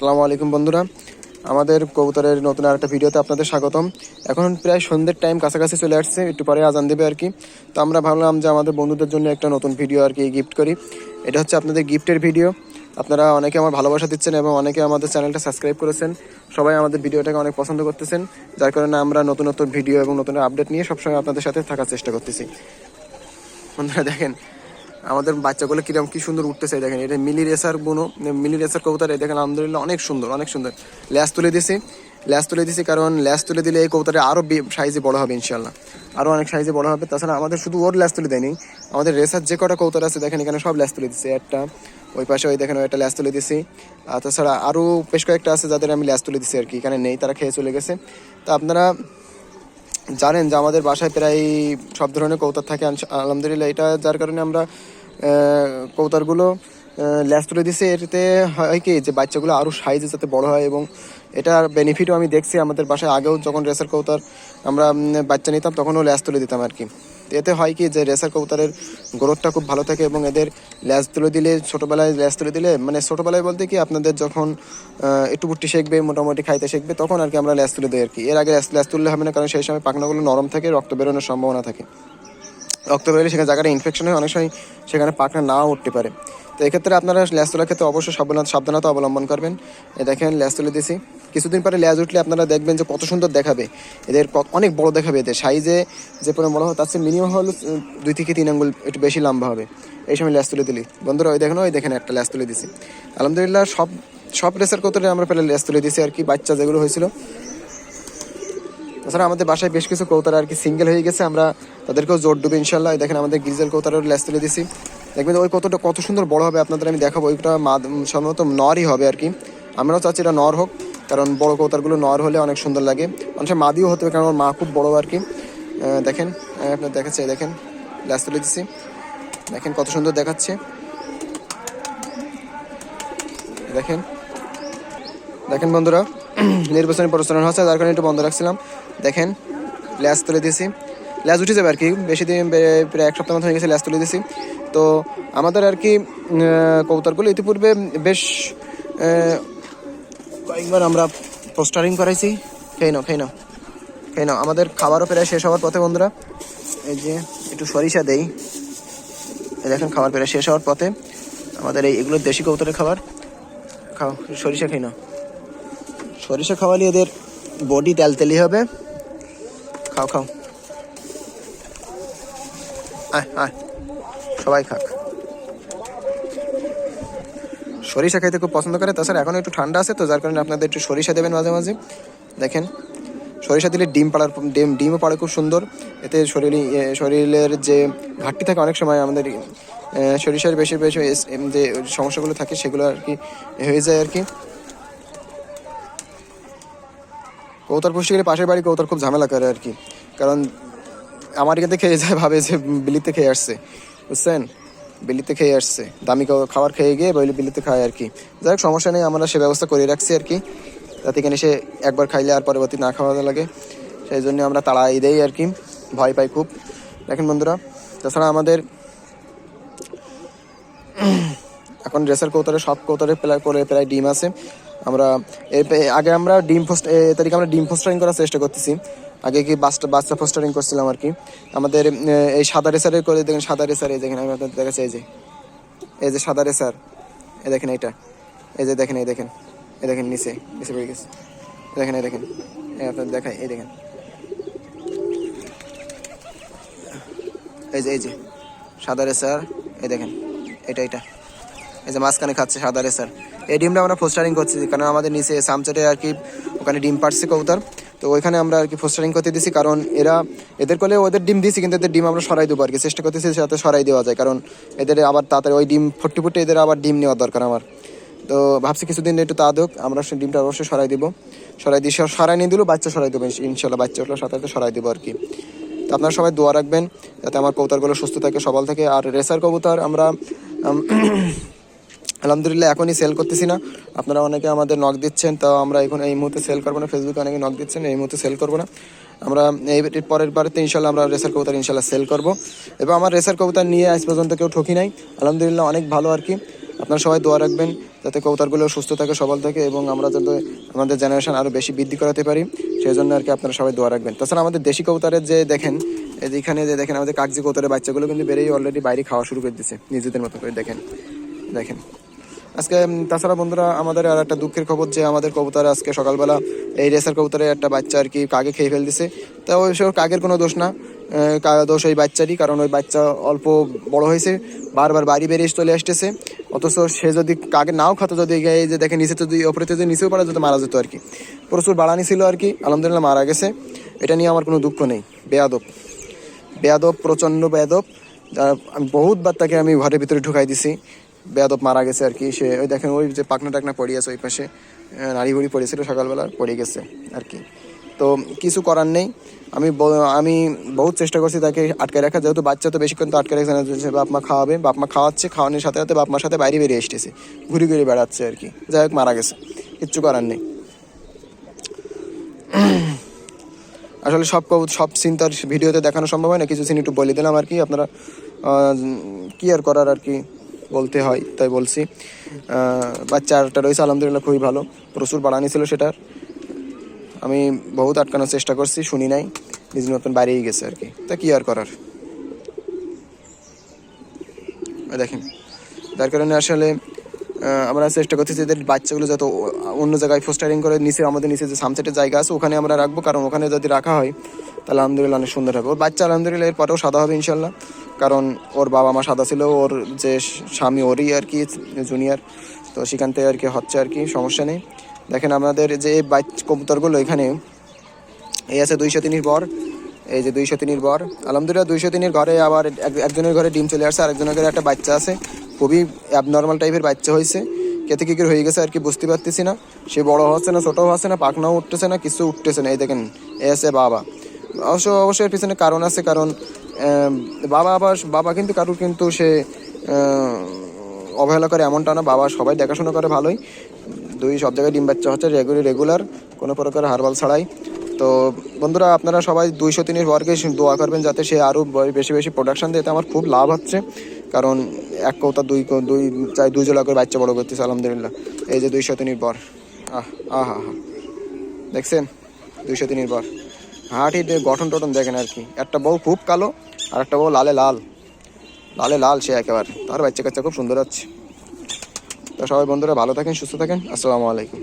আসসালামু আলাইকুম বন্ধুরা, আমাদের কবুতরের নতুন আরেকটা ভিডিওতে আপনাদের স্বাগতম। এখন প্রায় সন্ধ্যের টাইম কাছাকাছি চলে আসছে, একটু পরে আজান দেবে আর কি। তো আমরা ভাবলাম যে আমাদের বন্ধুদের জন্য একটা নতুন ভিডিও আর কি গিফট করি। এটা হচ্ছে আপনাদের গিফটের ভিডিও। আপনারা অনেকে আমার ভালোবাসা দিচ্ছেন এবং অনেকে আমাদের চ্যানেলটা সাবস্ক্রাইব করেছেন। সবাই আমাদের ভিডিওটাকে অনেক পছন্দ করতেছেন, যার কারণে আমরা নতুন নতুন ভিডিও এবং নতুন আপডেট নিয়ে সবসময় আপনাদের সাথে থাকার চেষ্টা করতেছি। বন্ধুরা দেখেন আমাদের বাচ্চাগুলো কিরকম কি সুন্দর উঠতেছে, দেখেন এটা মিলি রেসার বুনো, মিলি রেসার কবুতর। দেখেন আলহামদুলিল্লাহ অনেক সুন্দর, অনেক সুন্দর। ল্যাস তুলে দিছি কারণ ল্যাস তুলে দিলে এই কবুতরে আরও সাইজে বড় হবে ইনশাল্লাহ, আরও অনেক সাইজে বড় হবে। তাছাড়া আমাদের শুধু ওর ল্যাস তুলে দেয়নি, আমাদের রেসার যে কটা কবুতর আছে দেখেন এখানে সব ল্যাস তুলে দিচ্ছে। একটা ওই পাশে ওই দেখেন একটা ল্যাস তুলে দিছি, আর তাছাড়া আরও বেশ কয়েকটা আছে যাদের আমি ল্যাস তুলে দিছি আর কি, এখানে নেই, তারা খেয়ে চলে গেছে। তো আপনারা জানেন যে আমাদের বাসায় প্রায় সব ধরনের কবুতর থাকে আলহামদুলিল্লাহ। এটা যার কারণে আমরা কবুতরগুলো ল্যাস তুলে দিছি। এতে হয় কি যে বাচ্চাগুলো আরও সাইজে যাতে বড় হয়, এবং এটার বেনিফিটও আমি দেখছি আমাদের বাসায়। আগেও যখন রেসার কবুতর আমরা বাচ্চা নিতাম তখনও ল্যাস তুলে দিতাম আর কি। এতে হয় কি যে রেসার কবুতরের গ্রোথটা খুব ভালো থাকে, এবং এদের ল্যাস তুলে দিলে ছোটোবেলায় ল্যাস তুলে দিলে, মানে ছোটোবেলায় বলতে কি আপনাদের যখন একটু বুট্টি শিখবে, মোটামুটি খাইতে শিখবে, তখন আর কি আমরা ল্যাস তুলে দিই আর কি। এর আগে ল্যাস তুললে হবে না, কারণ সেই সময় পাখনাগুলো নরম থাকে, রক্ত বেরোনোর সম্ভাবনা থাকে। রক্ত বেরোলে সেখানে জায়গাটা ইনফেকশন হয়, অনেক সময় সেখানে পাখনা নাও উঠতে পারে। তো এক্ষেত্রে আপনারা ল্যাস তোলার ক্ষেত্রে অবশ্যই সাবধানতা অবলম্বন করবেন। দেখেন ল্যাস তুলে দিছি, কিছুদিন পরে ল্যাজ উঠলে আপনারা দেখবেন যে কত সুন্দর দেখাবে, এদের অনেক বড় দেখাবে। এদের সাইজে যে পরিমাণ বড় হয় তার চেয়ে মিনিমাম হলো 2 থেকে 3 আঙ্গুল একটু বেশি লম্বা হবে এই সময় ল্যাস তুলে দিলি। বন্ধুরা ওই দেখেন একটা ল্যাস তুলে দিছি। আলহামদুলিল্লাহ সব রেসার কতটা আমরা পেলে ল্যাস তুলে দিছি আর কি, বাচ্চা যেগুলো হয়েছিল। তাছাড়া আমাদের বাসায় বেশ কিছু কবুতর আর কি সিঙ্গেল হয়ে গেছে, আমরা তাদেরকেও জোর দেবো ইনশাল্লাহ। দেখেন আমাদের গ্রিজেল কবুতরের ল্যাস তুলে দিছি, দেখবেন ওই কত সুন্দর বড় হবে আপনাদের আমি দেখাবো। ওইটা সম্ভবত নরই হবে আর কি, আমরাও চাচ্ছি এটা নর হোক, কারণ বড় কবুতরগুলো নর হলে অনেক সুন্দর লাগে। মানুষের মাদিও হতে হবে, কারণ আমার মা খুব বড় আর কি। দেখেন আপনার দেখাচ্ছে, দেখেন ল্যাস তুলে দিছি, দেখেন কত সুন্দর দেখাচ্ছে। দেখেন বন্ধুরা নির্বাচনী প্রচারণ হচ্ছে, যার কারণে একটু বন্ধ রাখছিলাম। দেখেন ল্যাস তুলে দিয়েছি, ল্যাস উঠে যাবে আর কি, বেশি দিন প্রায় 1 সপ্তাহ মতো হয়ে গেছে ল্যাস তুলে দিয়েছি। তো আমাদের আর কি কবুতরগুলো ইতিপূর্বে বেশ কয়েকবার আমরা পোস্টারিং করাইছি। খেয়ে নাও। আমাদের খাবারও প্রায় শেষ হওয়ার পথে বন্ধুরা। এই যে একটু সরিষা দেই, দেখেন খাবার প্রায় শেষ হওয়ার পথে। আমাদের এগুলো দেশি কবুতরের খাবার, খাও সরিষা খেয়ে নাও। সরিষা খাওয়ালে এদের বডি তেলতেলি হবে। খাও আয় সবাই খাক। সরিষা খাইতে খুব পছন্দ করে, তাছাড়া এখন একটু ঠান্ডা আছে তো, যার কারণে আপনাদের একটু সরিষা দেবেন মাঝে মাঝে। দেখেন সরিষা দিলে ডিমও পাড়ে খুব সুন্দর। এতে শরীরের যে ঘাটতি থাকে অনেক সময় আমাদের সরিষার বেশি যে সমস্যাগুলো থাকে সেগুলো আর কি হয়ে যায় আর কি। কবুতর পুষ্টি গেলে পাশের বাড়ি কবুতর খুব ঝামেলা করে আর কি, কারণ আমার এখান থেকে খেয়ে যায়, ভাবে যে বিলিতে খেয়ে আসছে, বুঝছেন, বিলিতে খেয়ে আসছে, দামি খাবার খেয়ে গিয়ে বিলিতে খায় আর কি। যাই হোক সমস্যা নেই, আমরা সে ব্যবস্থা করে রাখছি আর কি, যাতে এখানে সে একবার খাইলে আর পরবর্তী না খাওয়া লাগে, সেই জন্য আমরা তাড়াই দেই আর কি, ভয় পাই খুব। দেখেন বন্ধুরা, তাছাড়া আমাদের এখন রেসার কবুতরের সব কবুতরের প্রায় ডিম আছে। আমরা আগে আমরা ডিম পোস্টারিং করার চেষ্টা করতেছি। আগে কি বাচ্চা পোস্টারিং করছিলাম আর কি। আমাদের এই সাদা রেসারে করে দেখেন, সাদা রেসার এই দেখেন আমি আপনাদের দেখাচ্ছি, এই যে সাদা রেসার, এই দেখেন এইটা, এই দেখেন নিচে পড়ে গেছে, দেখেন এই আপনাদের দেখাই, এই দেখেন এই যে সাদা রেসার, এই দেখেন এটা এই যে মাঝখানে খাচ্ছে সাদা রেসার। এই ডিমটা আমরা পোস্টারিং করছি, কারণ আমাদের নিচে সামচেটে আর কি ওখানে ডিম পাড়ছে কবুতর, তো ওইখানে আমরা আর কি পোস্টারিং করতে দিছি। কারণ এদের কোলে ওদের ডিম দিছি, কিন্তু এদের ডিম আমরা সরাই দেবো আর কি, চেষ্টা করতেছি যাতে সরাই দেওয়া যায়, কারণ এদের আবার তাড়াতাড়ি ওই ডিম ফুটে এদের আবার ডিম নেওয়ার দরকার আমার। তো ভাবছি কিছুদিন একটু হোক, আমরা ডিমটা অবশ্যই সরাই নিয়ে দিলেও বাচ্চা সরাই দেবো ইনশাল্লাহ, বাচ্চা ওগুলো সাথে সরাই দেবো আর কি। তো আপনারা সবাই দোয়া রাখবেন যাতে আমার কবুতরগুলো সুস্থ থাকে, সবল থাকে। আর রেসার কবুতর আমরা আলহামদুলিল্লাহ এখনই সেল করতেছি না, আপনারা অনেকে আমাদের নক দিচ্ছেন, তো আমরা এখন এই মুহূর্তে সেল করবো না। ফেসবুকে অনেকে নক দিচ্ছেন, এই মুহূর্তে সেল করবো না। আমরা এই পরের বারেতে ইনশাল্লাহ আমরা রেসার কবুতর ইনশাল্লাহ সেল করবো। এবং আমার রেসার কবুতর নিয়ে আজ পর্যন্ত কেউ ঠকি নাই, আলহামদুলিল্লাহ অনেক ভালো আর কি। আপনারা সবাই দোয়া রাখবেন যাতে কবুতরগুলো সুস্থ থাকে, সবল থাকে এবং আমরা যাতে আমাদের জেনারেশন আরও বেশি বৃদ্ধি করাতে পারি, সেই জন্য আর কি আপনারা সবাই দোয়া রাখবেন। তাছাড়া আমাদের দেশি কবুতরের যে দেখেন, এখানে যে দেখেন আমাদের কাগজি কবুতরের বাচ্চাগুলো কিন্তু বেড়েই অলরেডি বাইরে খাওয়া শুরু করে দিচ্ছে নিজেদের মতো করে। দেখেন দেখেন আজকে তাছাড়া বন্ধুরা আমাদের আর একটা দুঃখের খবর যে আমাদের কবুতর আজকে সকালবেলা এই রেসার কবুতরের একটা বাচ্চা আর কি কাকে খেয়ে ফেল দিছে। তা ওই সব কাকের কোনো দোষ না, দোষ ওই বাচ্চারই, কারণ ওই বাচ্চা অল্প বড় হয়েছে, বারবার বাড়ি বেরিয়ে চলে আসতেছে। অথচ সে যদি কাকে নাও খাতো, যদি এই যে দেখে নিচে যদি ওপরে যদি নিচেও পড়া যেত মারা যেত আর কি। প্রচুর বাড়ানি ছিল আর কি, আলহামদুলিল্লাহ মারা গেছে। এটা নিয়ে আমার কোনো দুঃখ নেই। বেয়াদব বেয়াদব প্রচণ্ড বেয়াদব, আমি বহুতবার তাকে আমি ঘরের ভিতরে ঢুকাই দিছি। বেয়াদব মারা গেছে আর কি। সে ওই দেখেন ওই যে পাকনা টাকনা পড়ে আছে ওই পাশে, নাড়ি ভুড়ি পড়েছিল সকালবেলা, পড়ে গেছে আর কি। তো কিছু করার নেই। আমি বহুত চেষ্টা করছি তাকে আটকে রাখা, যেহেতু বাচ্চা তো বেশিক্ষণ তো আটকে রাখছে না, বাপ মা খাওয়াবে, বাপ মা খাওয়াচ্ছে, খাওয়ানোর সাথে সাথে বাপ মার সাথে বাইরে বেরিয়ে এসেছে, ঘুরে ঘুরে বেড়াচ্ছে আর কি। যাই হোক মারা গেছে, কিচ্ছু করার নেই। আসলে সব সিন তো আর ভিডিওতে দেখানো সম্ভব হয় না, কিছু সিন একটু বলে দিলাম আর কি। আপনারা কি আর করার আর কি, বলতে হয় তাই বলছি। বাচ্চাটা রয়েছে আলহামদুলিল্লাহ খুবই ভালো, প্রচুর বাড়ানি ছিল সেটার। আমি বহুত আটকানোর চেষ্টা করছি, শুনি নাই, নিজ নতুন বাড়িয়েই গেছে আর কি। তা কি আর করার। দেখেন যার কারণে আসলে আমরা চেষ্টা করতেছি এদের বাচ্চাগুলো যত অন্য জায়গায় ফোস্টারিং করে নিচে, আমাদের নিচে যে সামসেটের জায়গা আছে ওখানে আমরা রাখবো, কারণ ওখানে যদি রাখা হয় তাহলে আলহামদুলিল্লাহ অনেক সুন্দর হবে। ওর বাচ্চা আলহামদুলিল্লাহ এর পরেও সাদা হবে ইনশাল্লাহ, কারণ ওর বাবা মা সাদা ছিল, ওর যে স্বামী ওরই আর কি জুনিয়র, তো সেখান থেকে আর কি হচ্ছে আর কি, সমস্যা নেই। দেখেন আমাদের যে কবুতরগুলো এখানে এই আছে 203 বর, এই যে 203 বর আলহামদুলিল্লাহ। 203 ঘরে আবার একজনের ঘরে ডিম চলে আসছে, আরেকজনের ঘরে একটা বাচ্চা আছে, খুবই অ্যাবনর্মাল টাইপের বাচ্চা হয়েছে। কেতে কি হয়ে গেছে আর কি বুঝতে পারতেছি না। সে বড় হচ্ছে না, ছোটো হচ্ছে না, পাখনাও উঠতেছে না, কিছু উঠতেছে না। এই দেখেন এ আছে বাবা। অবশ্যই এর পিছনে কারণ আছে, কারণ বাবা কিন্তু কারুর কিন্তু সে অবহেলা করে এমনটা না, বাবা সবাই দেখাশোনা করে ভালোই। সব জায়গায় ডিম বাচ্চা হচ্ছে রেগুলার, কোনো প্রকার হারবাল ছাড়াই। তো বন্ধুরা আপনারা সবাই 203 বরকে দোয়া করবেন যাতে সে আরও বেশি বেশি প্রোডাকশান দেয়। আমার খুব লাভ হচ্ছে, কারণ এক কৌতা দুই জোড়া করে বাচ্চা বড় করতেছে আলহামদুলিল্লাহ। এই যে 203 বর, হা দেখছেন 203 বর, হাঁটির গঠন টঠন দেখেন আর কি। একটা বউ খুব কালো, আর একটা বউ লালে লাল সে একেবারে, তার বাচ্চা কাচ্চা খুব সুন্দর হচ্ছে। তো সবাই বন্ধুরা ভালো থাকেন, সুস্থ থাকেন, আসসালামু আলাইকুম।